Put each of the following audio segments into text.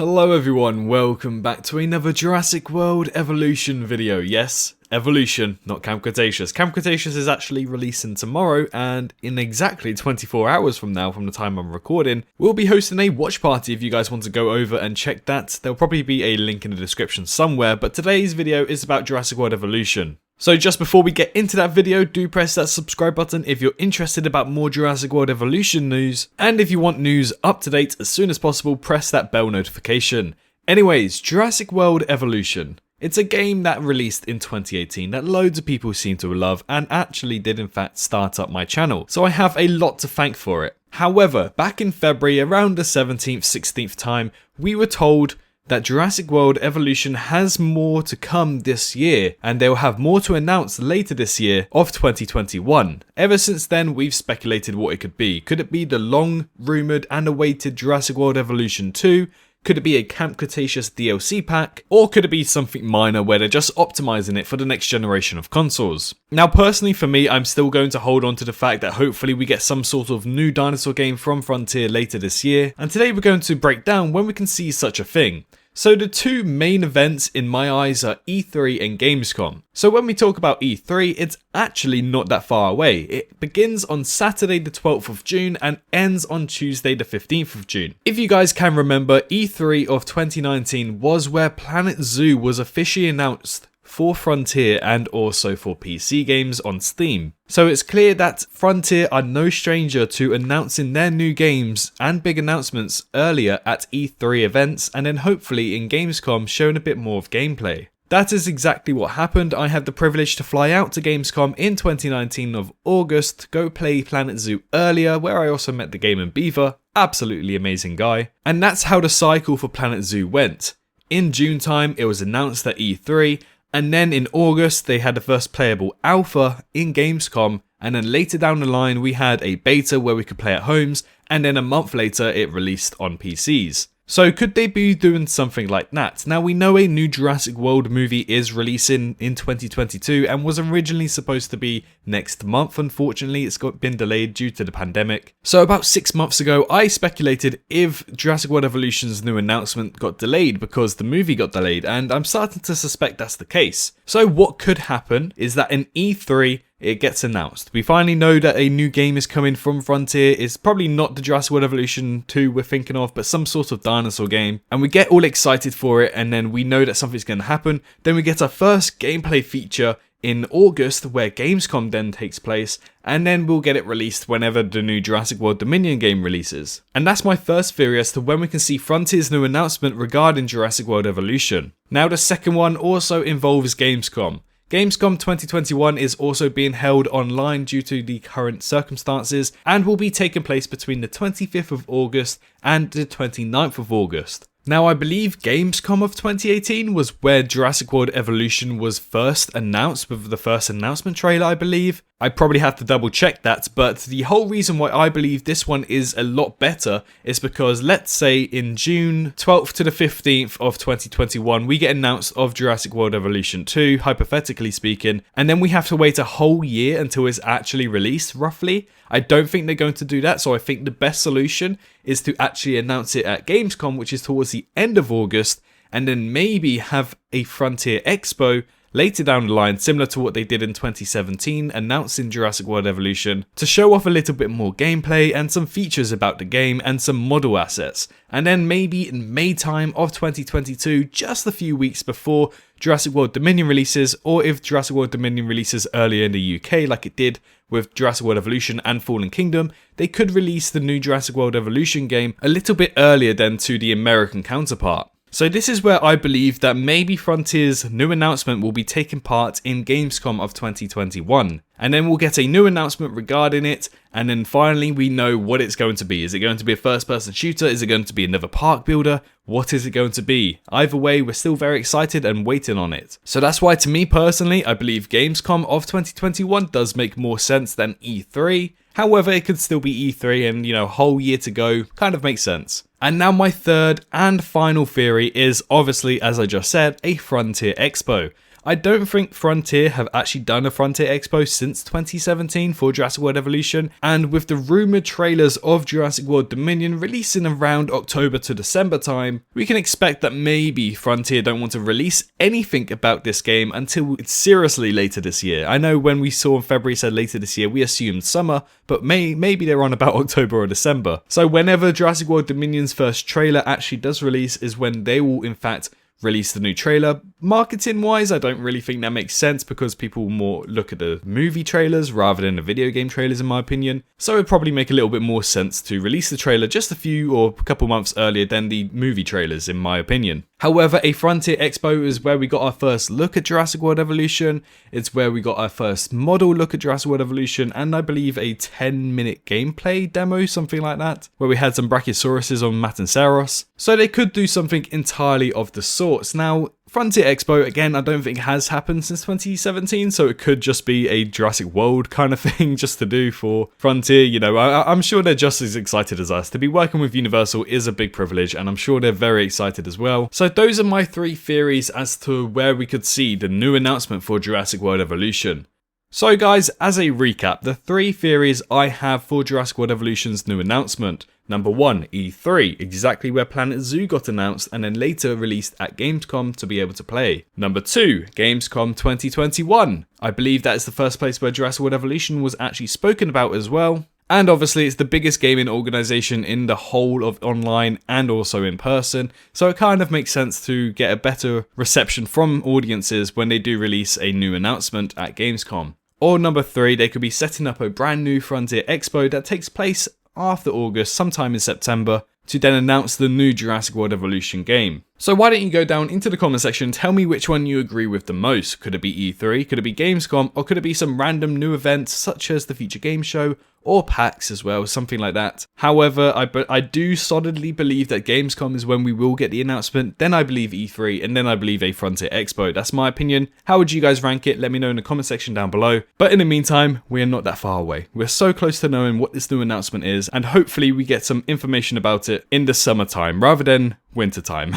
Hello everyone, welcome back to another Jurassic World Evolution video. Yes, Evolution, not Camp Cretaceous. Camp Cretaceous is actually releasing tomorrow, and in exactly 24 hours from now, from the time I'm recording, we'll be hosting a watch party if you guys want to go over and check that. There'll probably be a link in the description somewhere, but today's video is about Jurassic World Evolution. So just before we get into that video, do press that subscribe button if you're interested about more Jurassic World Evolution news, and if you want news up to date as soon as possible, press that bell notification. Anyways, Jurassic World Evolution. It's a game that released in 2018 that loads of people seem to love and actually did in fact start up my channel, so I have a lot to thank for it. However, back in February, around the 17th, 16th time, we were told that Jurassic World Evolution has more to come this year, and they'll have more to announce later this year of 2021. Ever since then, we've speculated what it could be. Could it be the long rumoured and awaited Jurassic World Evolution 2? Could it be a Camp Cretaceous DLC pack? Or could it be something minor where they're just optimizing it for the next generation of consoles? Now personally for me, I'm still going to hold on to the fact that hopefully we get some sort of new dinosaur game from Frontier later this year, and today we're going to break down when we can see such a thing. So the two main events in my eyes are E3 and Gamescom. So when we talk about E3, it's actually not that far away. It begins on Saturday the 12th of June and ends on Tuesday the 15th of June. If you guys can remember, E3 of 2019 was where Planet Zoo was officially announced for Frontier and also for PC games on Steam. So it's clear that Frontier are no stranger to announcing their new games and big announcements earlier at E3 events, and then hopefully in Gamescom showing a bit more of gameplay. That is exactly what happened. I had the privilege to fly out to Gamescom in 2019 of August, go play Planet Zoo earlier, where I also met the Game and Beaver, absolutely amazing guy. And that's how the cycle for Planet Zoo went. In June time, it was announced at E3, and then in August, they had the first playable alpha in Gamescom, and then later down the line, we had a beta where we could play at homes, and then a month later, it released on PCs. So could they be doing something like that? Now we know a new Jurassic World movie is releasing in 2022 and was originally supposed to be next month. Unfortunately, it's been delayed due to the pandemic. So about 6 months ago, I speculated if Jurassic World Evolution's new announcement got delayed because the movie got delayed, and I'm starting to suspect that's the case. So what could happen is that in E3, it gets announced. We finally know that a new game is coming from Frontier. It's probably not the Jurassic World Evolution 2 we're thinking of, but some sort of dinosaur game. And we get all excited for it, and then we know that something's going to happen. Then we get our first gameplay feature in August, where Gamescom then takes place, and then we'll get it released whenever the new Jurassic World Dominion game releases. And that's my first theory as to when we can see Frontier's new announcement regarding Jurassic World Evolution. Now the second one also involves Gamescom. Gamescom 2021 is also being held online due to the current circumstances and will be taking place between the 25th of August and the 29th of August. Now I believe Gamescom of 2018 was where Jurassic World Evolution was first announced with the first announcement trailer, I believe. I probably have to double check that, but the whole reason why I believe this one is a lot better is because let's say in June 12th to the 15th of 2021 we get announced of Jurassic World Evolution 2, hypothetically speaking, and then we have to wait a whole year until it's actually released, roughly. I don't think they're going to do that, so I think the best solution is to actually announce it at Gamescom, which is towards the end of August, and then maybe have a Frontier Expo later down the line, similar to what they did in 2017, announcing Jurassic World Evolution, to show off a little bit more gameplay and some features about the game and some model assets. And then maybe in May time of 2022, just a few weeks before Jurassic World Dominion releases, or if Jurassic World Dominion releases earlier in the UK like it did with Jurassic World Evolution and Fallen Kingdom, they could release the new Jurassic World Evolution game a little bit earlier than to the American counterpart. So this is where I believe that maybe Frontier's new announcement will be taking part in Gamescom of 2021. And then we'll get a new announcement regarding it, and then finally we know what it's going to be. Is it going to be a first-person shooter? Is it going to be another park builder? What is it going to be? Either way, we're still very excited and waiting on it. So that's why, to me personally, I believe Gamescom of 2021 does make more sense than E3. However, it could still be E3 and, a whole year to go kind of makes sense. And now my third and final theory is obviously, as I just said, a Frontier Expo. I don't think Frontier have actually done a Frontier Expo since 2017 for Jurassic World Evolution, and with the rumoured trailers of Jurassic World Dominion releasing around October to December time, we can expect that maybe Frontier don't want to release anything about this game until it's seriously later this year. I know when we saw in February said later this year, we assumed summer, but maybe they're on about October or December. So whenever Jurassic World Dominion's first trailer actually does release is when they will in fact release the new trailer. Marketing wise, I don't really think that makes sense because people more look at the movie trailers rather than the video game trailers in my opinion. So it'd probably make a little bit more sense to release the trailer just a few or a couple months earlier than the movie trailers in my opinion. However, a Frontier Expo is where we got our first look at Jurassic World Evolution, it's where we got our first model look at Jurassic World Evolution, and I believe a 10-minute gameplay demo, something like that, where we had some Brachiosauruses on Matanceros. So they could do something entirely of the sorts. Now, Frontier Expo, again, I don't think has happened since 2017, so it could just be a Jurassic World kind of thing just to do for Frontier. You know, I'm sure they're just as excited as us. To be working with Universal is a big privilege, and I'm sure they're very excited as well. So those are my 3 theories as to where we could see the new announcement for Jurassic World Evolution. So guys, as a recap, the 3 theories I have for Jurassic World Evolution's new announcement. Number 1, E3, exactly where Planet Zoo got announced and then later released at Gamescom to be able to play. Number 2, Gamescom 2021. I believe that is the first place where Jurassic World Evolution was actually spoken about as well. And obviously it's the biggest gaming organisation in the whole of online and also in person, so it kind of makes sense to get a better reception from audiences when they do release a new announcement at Gamescom. Or number 3, they could be setting up a brand new Frontier Expo that takes place after August, sometime in September, to then announce the new Jurassic World Evolution game. So why don't you go down into the comment section and tell me which one you agree with the most. Could it be E3, could it be Gamescom, or could it be some random new event such as the Future Game Show, or PAX as well, something like that. However, I do solidly believe that Gamescom is when we will get the announcement, then I believe E3, and then I believe a Frontier Expo. That's my opinion. How would you guys rank it? Let me know in the comment section down below. But in the meantime, we are not that far away. We're so close to knowing what this new announcement is, and hopefully we get some information about it in the summertime, rather than wintertime.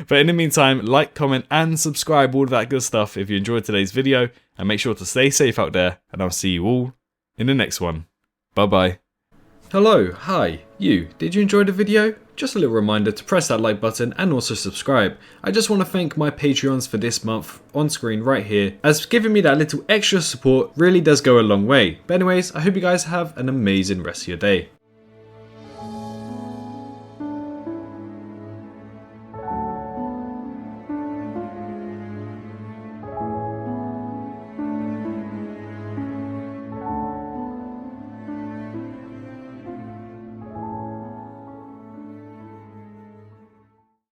But in the meantime, like, comment, and subscribe, all of that good stuff if you enjoyed today's video, and make sure to stay safe out there, and I'll see you all in the next one. Bye-bye. Hello, hi, you. Did you enjoy the video? Just a little reminder to press that like button and also subscribe. I just want to thank my Patreons for this month on screen right here, as giving me that little extra support really does go a long way. But anyways, I hope you guys have an amazing rest of your day.